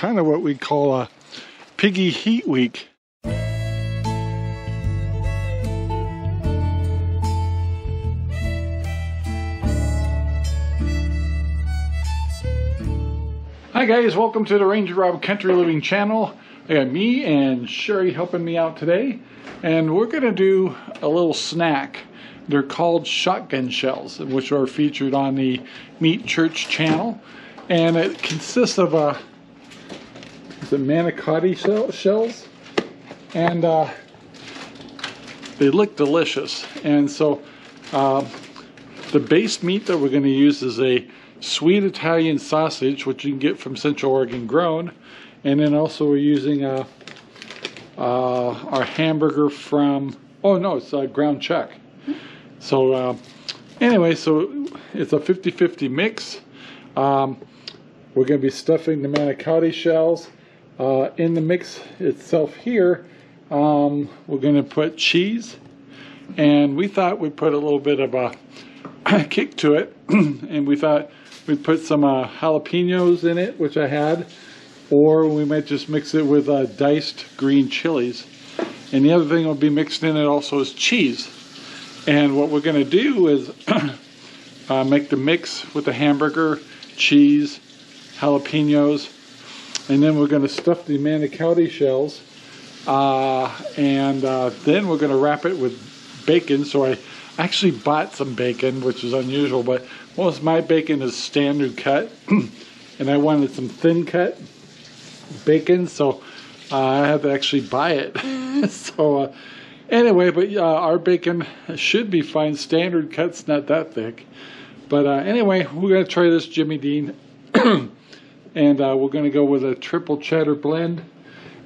kind of what we call a piggy heat week. Hi guys, welcome to the RangerRob Country Living channel. I got me and Sherry helping me out today, and we're gonna do a little snack. They're called shotgun shells, which are featured on the Meat Church channel, and it consists of manicotti shells, and they look delicious. And so the base meat that we're going to use is a sweet Italian sausage, which you can get from Central Oregon grown, and then also we're using our hamburger from, oh no, it's ground chuck. So anyway, so it's a 50-50 mix. We're going to be stuffing the manicotti shells. In the mix itself here, we're going to put cheese, and we thought we'd put a little bit of a kick to it, and we thought we'd put some jalapenos in it, which I had, or we might just mix it with diced green chilies. And the other thing will be mixed in it also is cheese. And what we're going to do is make the mix with the hamburger, cheese, jalapenos, and then we're going to stuff the manicotti shells, and then we're going to wrap it with bacon. So I actually bought some bacon, which is unusual, but most of my bacon is standard cut, and I wanted some thin cut bacon, so I had to actually buy it. So anyway, but our bacon should be fine. Standard cut's not that thick. But anyway, we're going to try this Jimmy Dean. And we're going to go with a triple cheddar blend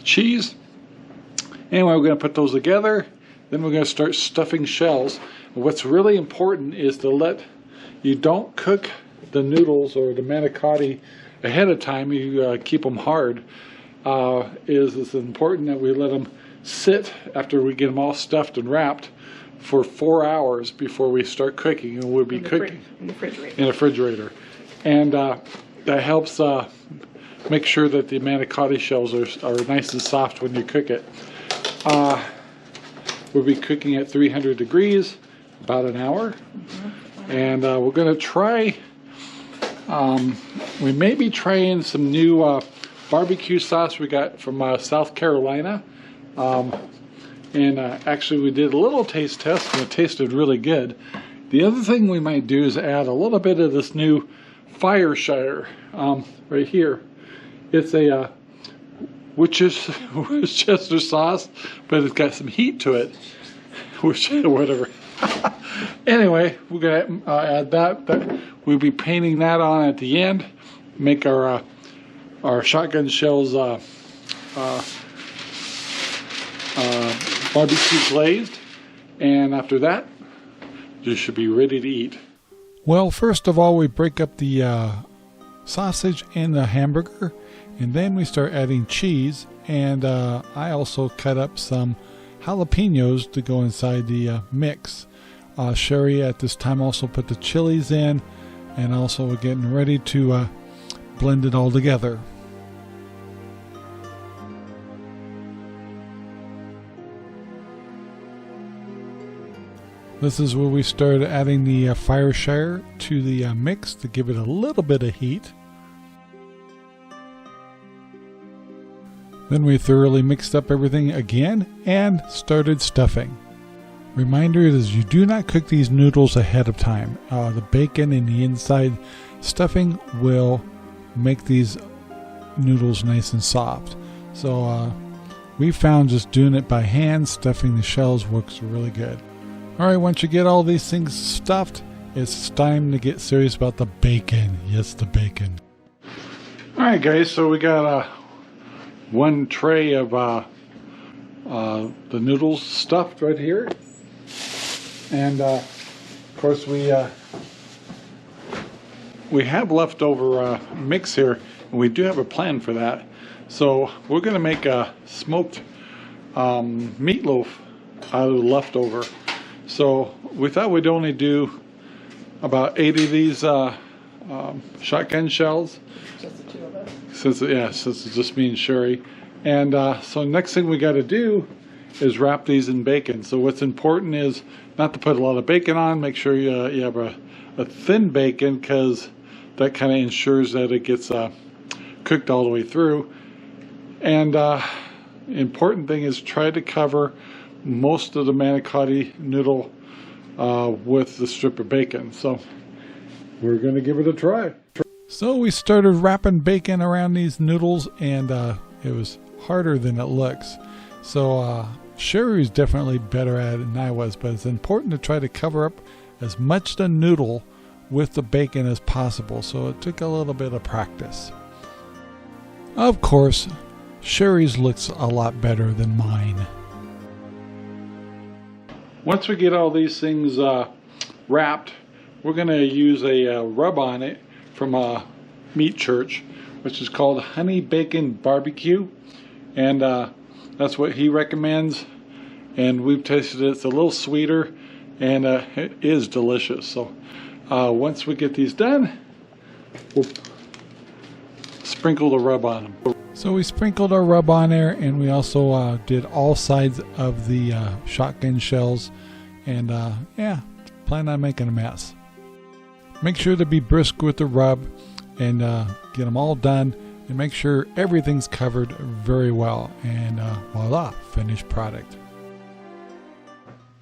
cheese. Anyway, we're going to put those together. Then we're going to start stuffing shells. What's really important is you don't cook the noodles or the manicotti ahead of time. You keep them hard. It's important that we let them sit after we get them all stuffed and wrapped for 4 hours before we start cooking. And we'll be cooking in the refrigerator. And that helps make sure that the manicotti shells are nice and soft when you cook it. We'll be cooking at 300 degrees about an hour. And we're going to try, we may be trying some new barbecue sauce we got from South Carolina. And actually we did a little taste test, and it tasted really good. The other thing we might do is add a little bit of this new Worcestershire right here. It's a Worcestershire sauce, but it's got some heat to it, whatever. Anyway, we're gonna add that. We'll be painting that on at the end. Make our shotgun shells barbecue glazed, and after that, you should be ready to eat. Well, first of all, we break up the sausage and the hamburger, and then we start adding cheese, and I also cut up some jalapenos to go inside the mix. Sherry at this time also put the chilies in, and also we're getting ready to blend it all together. This is where we started adding the Worcestershire to the mix to give it a little bit of heat. Then we thoroughly mixed up everything again and started stuffing. Reminder is you do not cook these noodles ahead of time. The bacon and the inside stuffing will make these noodles nice and soft. So we found just doing it by hand, stuffing the shells, works really good. Alright, once you get all these things stuffed, it's time to get serious about the bacon. Yes, the bacon. Alright guys, so we got one tray of the noodles stuffed right here. And of course we have leftover mix here, and we do have a plan for that. So we're going to make a smoked meatloaf out of the leftover. So we thought we'd only do about 8 of these shotgun shells. two of us. Since it's just me and Sherry. And so next thing we got to do is wrap these in bacon. So what's important is not to put a lot of bacon on. Make sure you have a thin bacon, because that kind of ensures that it gets cooked all the way through. And important thing is try to cover most of the manicotti noodle with the strip of bacon. So we're going to give it a try. So we started wrapping bacon around these noodles, and it was harder than it looks. So Sherry was definitely better at it than I was, but it's important to try to cover up as much the noodle with the bacon as possible. So it took a little bit of practice. Of course, Sherry's looks a lot better than mine. Once we get all these things wrapped, we're going to use a rub on it from Meat Church, which is called Honey Bacon Barbecue, and that's what he recommends. And we've tasted it. It's a little sweeter, and it is delicious. So once we get these done, we'll sprinkle the rub on them. So we sprinkled our rub on there, and we also did all sides of the shotgun shells, and yeah, plan on making a mess. Make sure to be brisk with the rub and get them all done, and make sure everything's covered very well, and voila, finished product.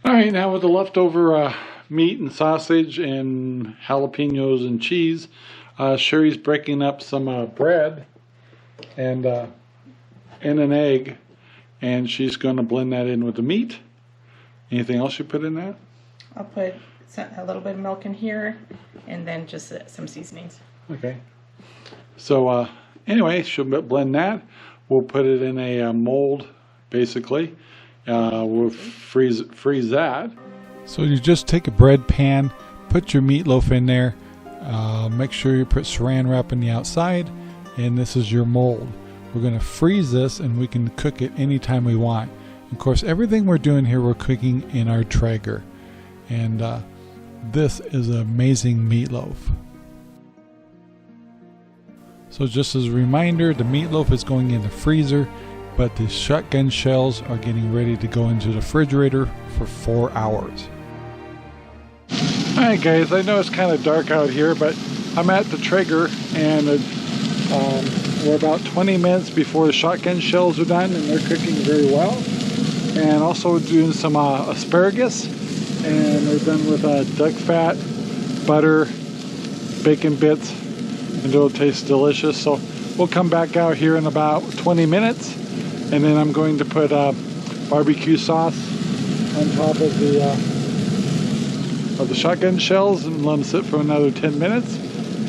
Alright, now with the leftover meat and sausage and jalapenos and cheese, Sherry's breaking up some bread and an egg, and she's going to blend that in with the meat. Anything else you put in that? I'll put a little bit of milk in here, and then just some seasonings. Okay. So anyway, she'll blend that. We'll put it in a mold, basically. We'll freeze that. So you just take a bread pan, put your meatloaf in there, make sure you put saran wrap in the outside, and this is your mold. We're going to freeze this, and we can cook it anytime we want. Of course, everything we're doing here, we're cooking in our Traeger, and this is an amazing meatloaf. So just as a reminder, the meatloaf is going in the freezer, but the shotgun shells are getting ready to go into the refrigerator for 4 hours. Alright guys, I know it's kind of dark out here, but I'm at the Traeger, and we're about 20 minutes before the shotgun shells are done, and they're cooking very well. And also doing some asparagus, and they're done with duck fat, butter, bacon bits, and it'll taste delicious. So we'll come back out here in about 20 minutes, and then I'm going to put barbecue sauce on top of the shotgun shells and let them sit for another 10 minutes,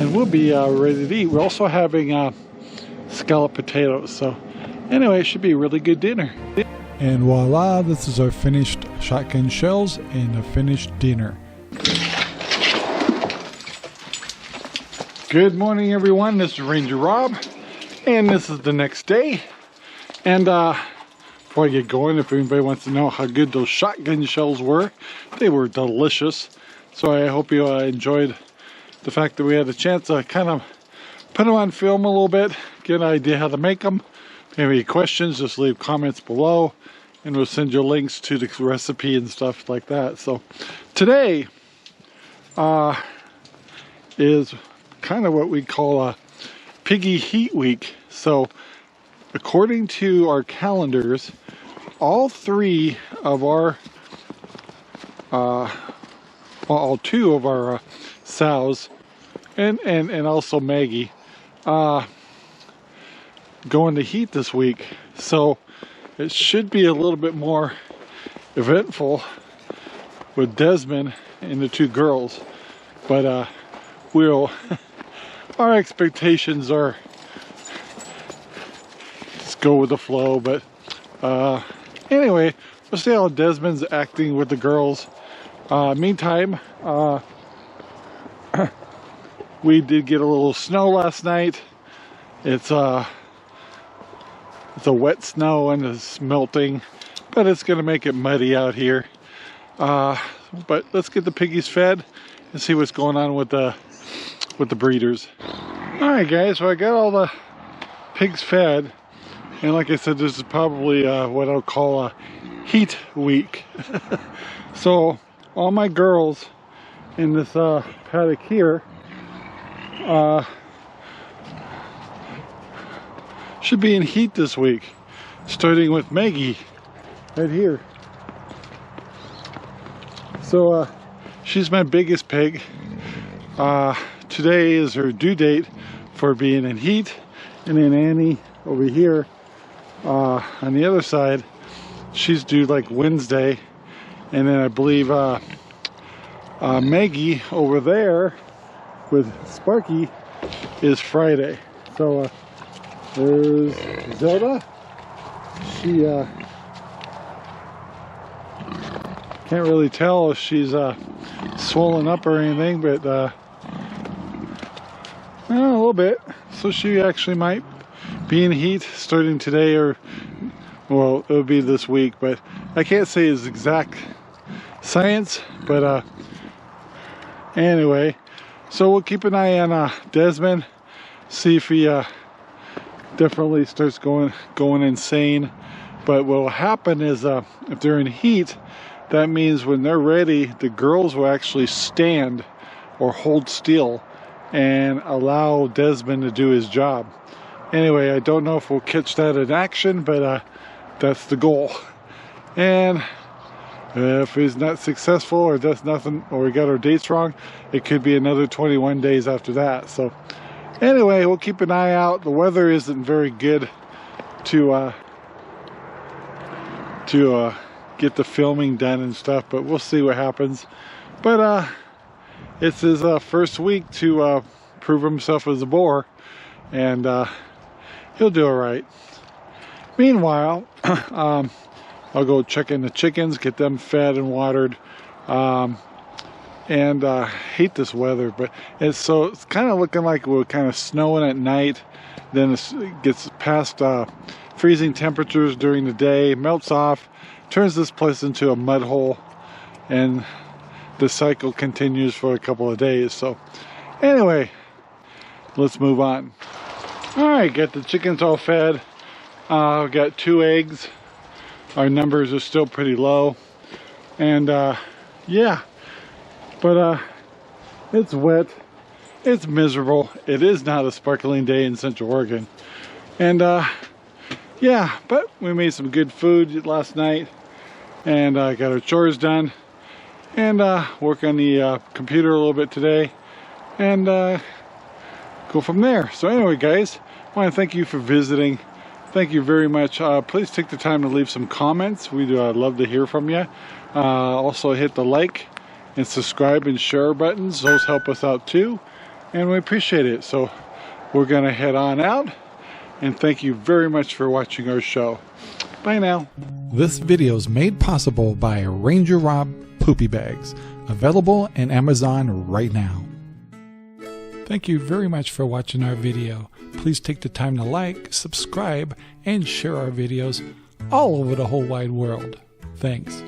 and we'll be ready to eat. We're also having scalloped potatoes. So anyway, it should be a really good dinner. And voila, this is our finished shotgun shells and a finished dinner. Good morning everyone, this is RangerRob, and this is the next day. And before I get going, if anybody wants to know how good those shotgun shells were, they were delicious. So I hope you enjoyed the fact that we had a chance to kind of put them on film a little bit, get an idea how to make them. If you have any questions, just leave comments below, and we'll send you links to the recipe and stuff like that. So today is kind of what we call a piggy heat week. So according to our calendars, all three of our all two of our sows and also Maggie going to heat this week. So it should be a little bit more eventful with Desmond and the two girls, but we'll our expectations are just go with the flow. But anyway, we'll see how Desmond's acting with the girls. Meantime, we did get a little snow last night. It's a wet snow and it's melting, but it's gonna make it muddy out here. But let's get the piggies fed and see what's going on with the breeders. Alright guys, so I got all the pigs fed, and like I said, this is probably what I'll call a heat week. So all my girls in this paddock here should be in heat this week, starting with Maggie right here. So she's my biggest pig. Today is her due date for being in heat, and then Annie over here on the other side, she's due like Wednesday, and then I believe Maggie over there with Sparky is Friday. So there's Zelda. She can't really tell if she's swollen up or anything, but a little bit. So she actually might be in heat starting today, or well, it'll be this week, but I can't say his exact science. But anyway, so we'll keep an eye on Desmond, see if he definitely starts going insane. But what will happen is if they're in heat, that means when they're ready, the girls will actually stand or hold still and allow Desmond to do his job. Anyway, I don't know if we'll catch that in action, but that's the goal. And if he's not successful, or does nothing, or we got our dates wrong, it could be another 21 days after that. So anyway, we'll keep an eye out. The weather isn't very good to get the filming done and stuff, but we'll see what happens. But it's his first week to prove himself as a boar, and he'll do all right. Meanwhile, I'll go check in the chickens, get them fed and watered, and hate this weather, but it's kind of looking like we're kind of snowing at night, then it gets past freezing temperatures during the day, melts off, turns this place into a mud hole, and the cycle continues for a couple of days. So anyway, let's move on. Alright, got the chickens all fed. I've got 2 eggs. Our numbers are still pretty low, and yeah, but it's wet, it's miserable. It is not a sparkling day in Central Oregon, and yeah, but we made some good food last night, and got our chores done, and work on the computer a little bit today, and go from there. So anyway guys, I want to thank you for visiting. Thank you very much. Please take the time to leave some comments. We'd love to hear from you. Also hit the like and subscribe and share buttons. Those help us out too, and we appreciate it. So we're gonna head on out, and thank you very much for watching our show. Bye now. This video is made possible by RangerRob Poopy Bags, available in Amazon right now. Thank you very much for watching our video. Please take the time to like, subscribe, and share our videos all over the whole wide world. Thanks.